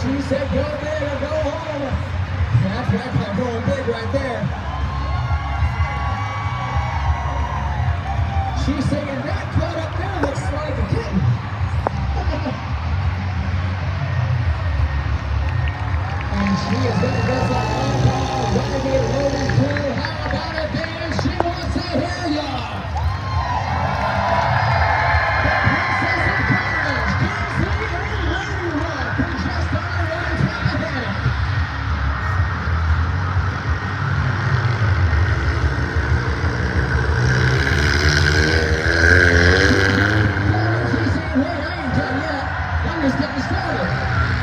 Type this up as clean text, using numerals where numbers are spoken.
She said go big or go home. That's what I call going big right there. She's saying that cloud up there looks like a kitten. And she is going to go for all ball, renegade rolling through. How about it, Dan? She wants to hear ya. The Princess of College gives the A-Lady run for just under one top of it. She's saying, hey, I ain't done yet. I'm just getting started.